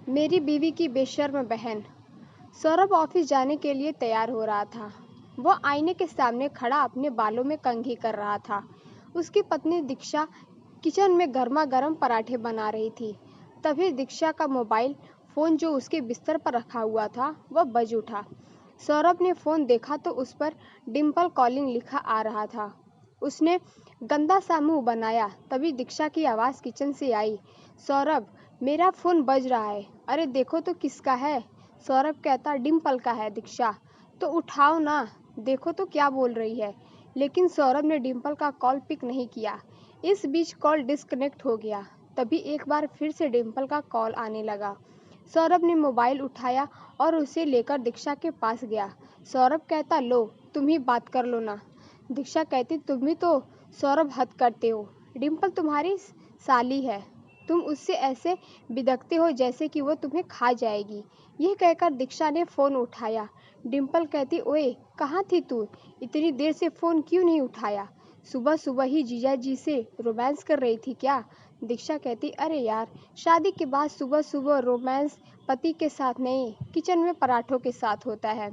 मेरी बीवी की बेशर्म बहन। सौरभ ऑफिस जाने के लिए तैयार हो रहा था। वो आईने के सामने खड़ा अपने बालों में कंघी कर रहा था। उसकी पत्नी दीक्षा किचन में गर्मा गर्म पराठे बना रही थी। तभी दीक्षा का मोबाइल फोन जो उसके बिस्तर पर रखा हुआ था वह बज उठा। सौरभ ने फोन देखा तो उस पर डिम्पल कॉलिंग लिखा आ रहा था। उसने गंदा सा मुंह बनाया। तभी दीक्षा की आवाज़ किचन से आई, सौरभ, मेरा फोन बज रहा है। अरे देखो तो किसका है। सौरभ कहता, डिम्पल का है दीक्षा। तो उठाओ ना, देखो तो क्या बोल रही है। लेकिन सौरभ ने डिम्पल का कॉल पिक नहीं किया। इस बीच कॉल डिस्कनेक्ट हो गया। तभी एक बार फिर से डिम्पल का कॉल आने लगा। सौरभ ने मोबाइल उठाया और उसे लेकर दीक्षा के पास गया। सौरभ कहता, लो तुम ही बात कर लो ना। दीक्षा कहती, तुम भी तो सौरभ हद करते हो। डिम्पल तुम्हारी साली है, तुम उससे ऐसे बिदकते हो जैसे कि वो तुम्हें खा जाएगी। यह कहकर दीक्षा ने फ़ोन उठाया। डिम्पल कहती, ओए कहाँ थी तू, इतनी देर से फ़ोन क्यों नहीं उठाया। सुबह सुबह ही जीजा जी से रोमांस कर रही थी क्या। दीक्षा कहती, अरे यार, शादी के बाद सुबह सुबह रोमांस पति के साथ नहीं, किचन में पराठों के साथ होता है।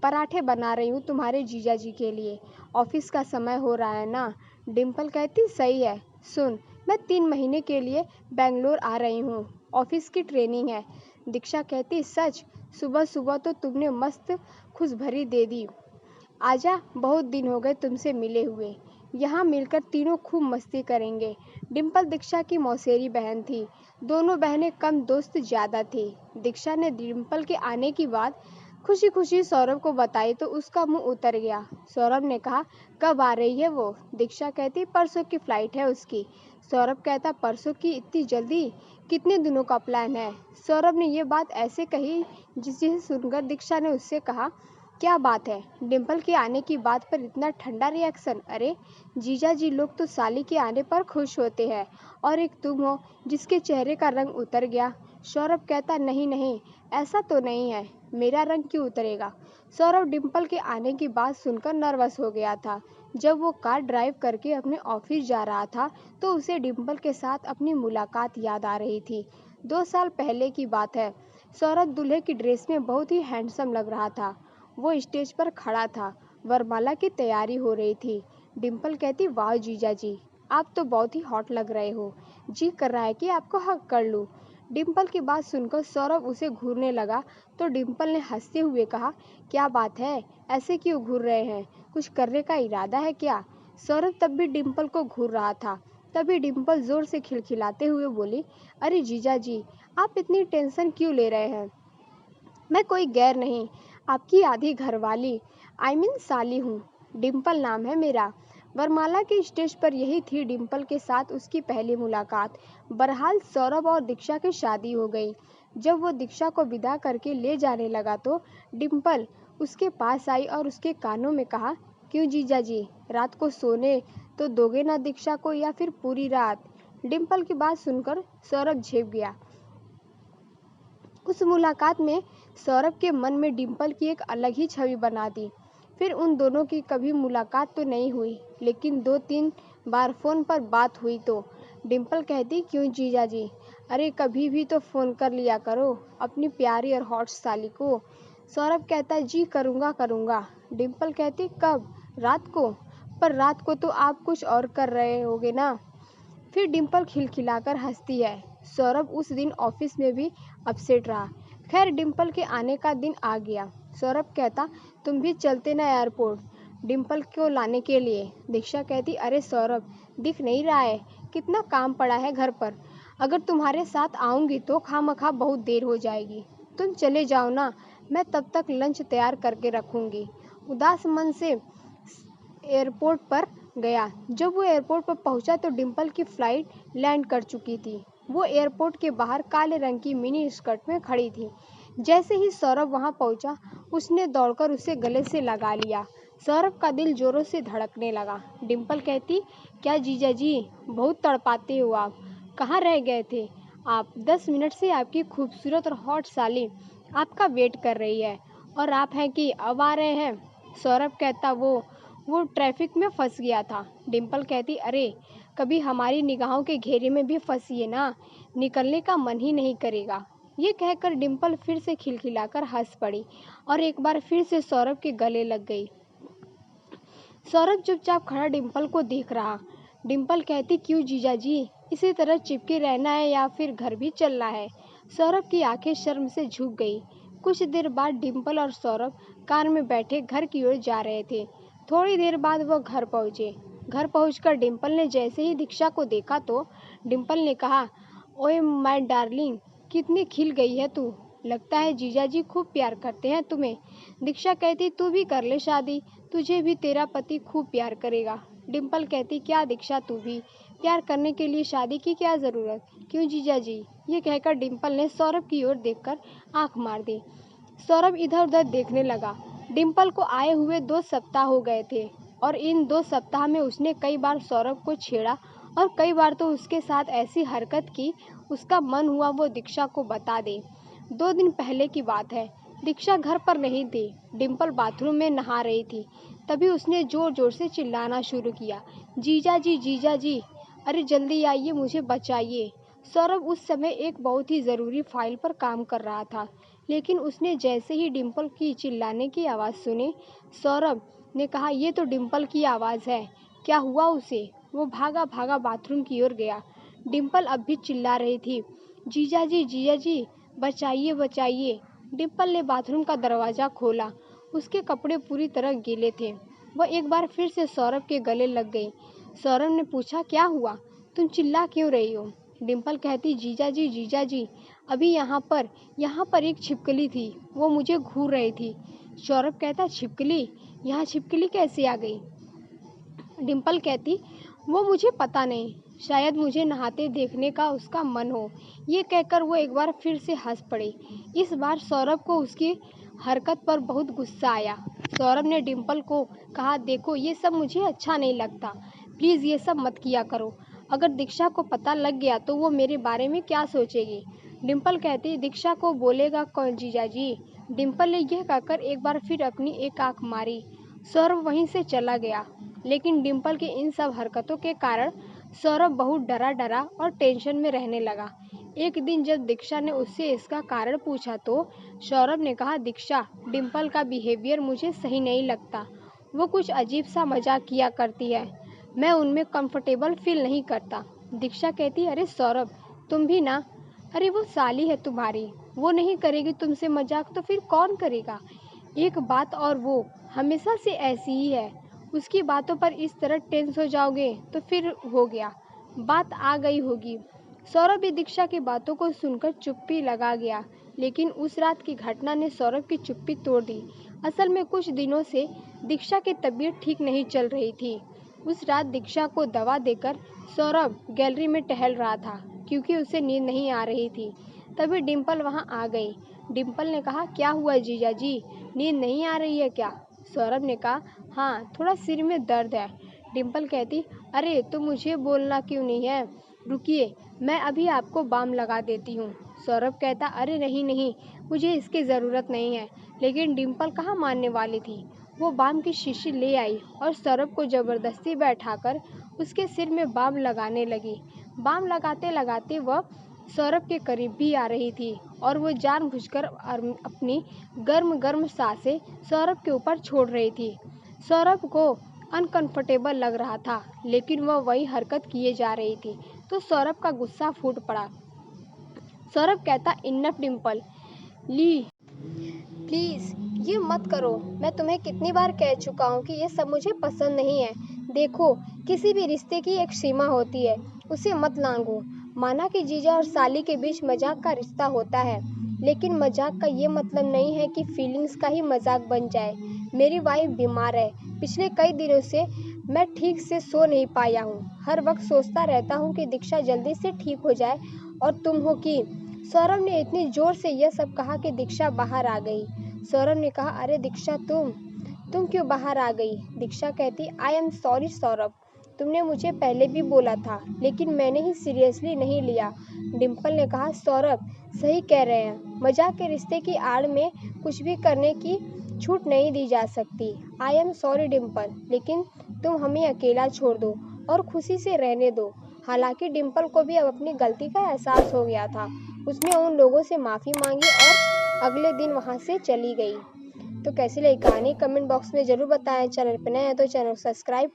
पराठे बना रही हूँ तुम्हारे जीजा जी के लिए, ऑफिस का समय हो रहा है ना। डिम्पल कहती, सही है। सुन, मैं 3 महीने के लिए बेंगलोर आ रही हूँ, ऑफिस की ट्रेनिंग है। दीक्षा कहती, सच, सुबह सुबह तो तुमने मस्त खुशभरी दे दी। आजा, बहुत दिन हो गए तुमसे मिले हुए, यहाँ मिलकर तीनों खूब मस्ती करेंगे। डिम्पल दीक्षा की मौसेरी बहन थी। दोनों बहनें कम, दोस्त ज़्यादा थी। दीक्षा ने डिम्पल के आने की बात खुशी खुशी सौरभ को बताई तो उसका मुंह उतर गया। सौरभ ने कहा, कब आ रही है वो। दीक्षा कहती, परसों की फ्लाइट है उसकी। सौरभ कहता, परसों की, इतनी जल्दी, कितने दिनों का प्लान है। सौरभ ने ये बात ऐसे कही जिसे सुनकर दीक्षा ने उससे कहा, क्या बात है, डिम्पल के आने की बात पर इतना ठंडा रिएक्शन। अरे जीजा जी लोग तो साली के आने पर खुश होते हैं, और एक तुम हो जिसके चेहरे का रंग उतर गया। सौरभ कहता, नहीं नहीं, ऐसा तो नहीं है, मेरा रंग क्यों उतरेगा। सौरभ डिम्पल के आने की बात सुनकर नर्वस हो गया था। जब वो कार ड्राइव करके अपने ऑफिस जा रहा था तो उसे डिम्पल के साथ अपनी मुलाकात याद आ रही थी। 2 साल पहले की बात है। सौरभ दूल्हे की ड्रेस में बहुत ही हैंडसम लग रहा था। वो स्टेज पर खड़ा था, वरमाला की तैयारी हो रही थी। डिम्पल कहती, वाह जीजा जी, आप तो बहुत ही हॉट लग रहे हो, जी कर रहा है कि आपको हक कर लूं। डिम्पल की बात सुनकर सौरभ उसे घूरने लगा तो डिम्पल ने हंसते हुए कहा, क्या बात है, ऐसे क्यों घूर रहे हैं, कुछ करने का इरादा है क्या। सौरभ तब भी डिम्पल को घूर रहा था। तभी डिम्पल जोर से खिलखिलाते हुए बोली, अरे जीजा जी, आप इतनी टेंशन क्यों ले रहे हैं। मैं कोई गैर नहीं, आपकी आधी घरवाली, साली हूँ। डिम्पल नाम है मेरा। वरमाला के स्टेज पर यही थी डिम्पल के साथ उसकी पहली मुलाकात। बहरहाल सौरभ और दीक्षा की शादी हो गई। जब वो दीक्षा को विदा करके ले जाने लगा तो डिम्पल उसके पास आई और उसके कानों में कहा, क्यों जीजा जी, रात को सोने तो दोगे ना दीक्षा को, या फिर पूरी रात। डिम्पल की बात सुनकर सौरभ झेप गया। उस मुलाकात में सौरभ के मन में डिम्पल की एक अलग ही छवि बना दी। फिर उन दोनों की कभी मुलाकात तो नहीं हुई, लेकिन 2-3 बार फ़ोन पर बात हुई तो डिम्पल कहती, क्यों जीजा जी, अरे कभी भी तो फ़ोन कर लिया करो अपनी प्यारी और हॉट साली को। सौरभ कहता, जी करूँगा करूँगा। डिम्पल कहती, कब, रात को। पर रात को तो आप कुछ और कर रहे होगे ना। फिर डिम्पल खिलखिलाकर हंसती है। सौरभ उस दिन ऑफिस में भी अपसेट रहा। खैर डिम्पल के आने का दिन आ गया। सौरभ कहता, तुम भी चलते ना एयरपोर्ट डिम्पल को लाने के लिए। दीक्षा कहती, अरे सौरभ, दिख नहीं रहा है, कितना काम पड़ा है घर पर। अगर तुम्हारे साथ आऊँगी तो खामखा बहुत देर हो जाएगी। तुम चले जाओ ना, मैं तब तक लंच तैयार करके रखूँगी। उदास मन से एयरपोर्ट पर गया। जब वो एयरपोर्ट पर पहुंचा तो डिम्पल की फ्लाइट लैंड कर चुकी थी। वो एयरपोर्ट के बाहर काले रंग की मिनी स्कर्ट में खड़ी थी। जैसे ही सौरभ वहां पहुंचा, उसने दौड़कर उसे गले से लगा लिया। सौरभ का दिल जोरों से धड़कने लगा। डिम्पल कहती, क्या जीजा जी, बहुत तड़पाते हो आप, कहाँ रह गए थे आप। 10 मिनट से आपकी खूबसूरत और हॉट साली आपका वेट कर रही है, और आप हैं कि अब आ रहे हैं। सौरभ कहता, वो ट्रैफिक में फंस गया था। डिम्पल कहती, अरे कभी हमारी निगाहों के घेरे में भी फंसिए ना, निकलने का मन ही नहीं करेगा। ये कहकर डिम्पल फिर से खिलखिलाकर हंस पड़ी और एक बार फिर से सौरभ के गले लग गई। सौरभ चुपचाप खड़ा डिम्पल को देख रहा। डिम्पल कहती, क्यों जीजा जी, इसी तरह चिपके रहना है या फिर घर भी चलना है? सौरभ की आंखें शर्म से झुक गई। कुछ देर बाद डिम्पल और सौरभ कार में बैठे घर की ओर जा रहे थे। थोड़ी देर बाद वो घर पहुंचे। घर पहुंचकर डिम्पल ने जैसे ही दीक्षा को देखा तो डिम्पल ने कहा, ओए माय डार्लिंग, कितनी खिल गई है तू। लगता है जीजा जी खूब प्यार करते हैं तुम्हें। दीक्षा कहती, तू भी कर ले शादी, तुझे भी तेरा पति खूब प्यार करेगा। डिम्पल कहती, क्या दीक्षा, तू भी प्यार करने के लिए शादी की क्या ज़रूरत? क्यों जीजा जी? ये कहकर डिम्पल ने सौरभ की ओर देखकर आंख मार दी। सौरभ इधर उधर देखने लगा। डिम्पल को आए हुए 2 सप्ताह हो गए थे और इन 2 सप्ताह में उसने कई बार सौरभ को छेड़ा और कई बार तो उसके साथ ऐसी हरकत की उसका मन हुआ वो दीक्षा को बता दे। 2 दिन पहले की बात है। दीक्षा घर पर नहीं थी। डिम्पल बाथरूम में नहा रही थी। तभी उसने जोर जोर से चिल्लाना शुरू किया, जीजा जी, जीजा जी, अरे जल्दी आइए, मुझे बचाइए। सौरभ उस समय एक बहुत ही ज़रूरी फाइल पर काम कर रहा था, लेकिन उसने जैसे ही डिम्पल की चिल्लाने की आवाज़ सुनी, सौरभ ने कहा, ये तो डिम्पल की आवाज़ है, क्या हुआ उसे? वो भागा भागा बाथरूम की ओर गया। डिम्पल अब भी चिल्ला रही थी, जीजा जी, बचाइए, बचाइए। डिम्पल ने बाथरूम का दरवाज़ा खोला। उसके कपड़े पूरी तरह गीले थे। वह एक बार फिर से सौरभ के गले लग गई। सौरभ ने पूछा, क्या हुआ? तुम चिल्ला क्यों रही हो? डिम्पल कहती, जीजा जी, अभी यहाँ पर एक छिपकली थी, वो मुझे घूर रही थी। सौरभ कहता, छिपकली? यहाँ छिपकली कैसे आ गई? डिम्पल कहती, वो मुझे पता नहीं, शायद मुझे नहाते देखने का उसका मन हो। ये कहकर वो एक बार फिर से हंस पड़ी। इस बार सौरभ को उसकी हरकत पर बहुत गुस्सा आया। सौरभ ने डिम्पल को कहा, देखो ये सब मुझे अच्छा नहीं लगता, प्लीज़ ये सब मत किया करो। अगर दीक्षा को पता लग गया तो वो मेरे बारे में क्या सोचेगी? डिम्पल कहती, दीक्षा को बोलेगा कौन जीजा जी? डिम्पल ने यह कहकर एक बार फिर अपनी एक आंख मारी। सौरभ वहीं से चला गया। लेकिन डिम्पल की इन सब हरकतों के कारण सौरभ बहुत डरा डरा और टेंशन में रहने लगा। एक दिन जब दीक्षा ने उससे इसका कारण पूछा तो सौरभ ने कहा, दीक्षा, डिम्पल का बिहेवियर मुझे सही नहीं लगता। वो कुछ अजीब सा मजाक किया करती है, मैं उनमें कंफर्टेबल फील नहीं करता। दीक्षा कहती, अरे सौरभ, तुम भी ना, अरे वो साली है तुम्हारी, वो नहीं करेगी तुमसे मजाक तो फिर कौन करेगा? एक बात और, वो हमेशा से ऐसी ही है, उसकी बातों पर इस तरह टेंस हो जाओगे तो फिर हो गया, बात आ गई होगी। सौरभ भी दीक्षा की बातों को सुनकर चुप्पी लगा गया। लेकिन उस रात की घटना ने सौरभ की चुप्पी तोड़ दी। असल में कुछ दिनों से दीक्षा की तबीयत ठीक नहीं चल रही थी। उस रात दीक्षा को दवा देकर सौरभ गैलरी में टहल रहा था क्योंकि उसे नींद नहीं आ रही थी। तभी डिम्पल वहां आ गई। डिम्पल ने कहा, क्या हुआ जीजा जी, नींद नहीं आ रही है क्या? सौरभ ने कहा, हाँ, थोड़ा सिर में दर्द है। डिम्पल कहती, अरे तो मुझे बोलना क्यों नहीं है? रुकिए, मैं अभी आपको बाम लगा देती हूँ। सौरभ कहता, अरे नहीं नहीं, मुझे इसकी ज़रूरत नहीं है। लेकिन डिम्पल कहाँ मानने वाली थी। वो बाम की शीशी ले आई और सौरभ को ज़बरदस्ती बैठाकर उसके सिर में बाम लगाने लगी। बाम लगाते लगाते वह सौरभ के करीब भी आ रही थी और वो जानबूझकर अपनी गर्म गर्म सांसें सौरभ के ऊपर छोड़ रही थी। सौरभ को अनकंफर्टेबल लग रहा था, लेकिन वह वही हरकत किए जा रही थी, तो सौरभ का गुस्सा फूट पड़ा। सौरभ कहता, इनफ डिम्पल, ली प्लीज़ ये मत करो। मैं तुम्हें कितनी बार कह चुका हूँ कि ये सब मुझे पसंद नहीं है। देखो, किसी भी रिश्ते की एक सीमा होती है, उसे मत लांघो। माना कि जीजा और साली के बीच मजाक का रिश्ता होता है, लेकिन मजाक का ये मतलब नहीं है कि फीलिंग्स का ही मजाक बन जाए। मेरी वाइफ बीमार है, पिछले कई दिनों से मैं ठीक से सो नहीं पाया हूँ। हर वक्त सोचता रहता हूँ कि दीक्षा जल्दी से ठीक हो जाए और तुम हो कि। सौरभ ने इतनी जोर से यह सब कहा कि दीक्षा बाहर आ गई। सौरभ ने कहा, अरे दीक्षा, तुम क्यों बाहर आ गई? दीक्षा कहती, आई एम सॉरी सौरभ, तुमने मुझे पहले भी बोला था, लेकिन मैंने ही सीरियसली नहीं लिया। डिम्पल ने कहा, सौरभ सही कह रहे हैं, मजाक के रिश्ते की आड़ में कुछ भी करने की छूट नहीं दी जा सकती। आई एम सॉरी डिम्पल, लेकिन तुम हमें अकेला छोड़ दो और खुशी से रहने दो। हालांकि डिम्पल को भी अब अपनी गलती का एहसास हो गया था। उसने उन लोगों से माफ़ी मांगी और अगले दिन वहाँ से चली गई। तो कैसी लगी कहानी कमेंट बॉक्स में ज़रूर बताएं। चैनल पर नए हैं तो चैनल सब्सक्राइब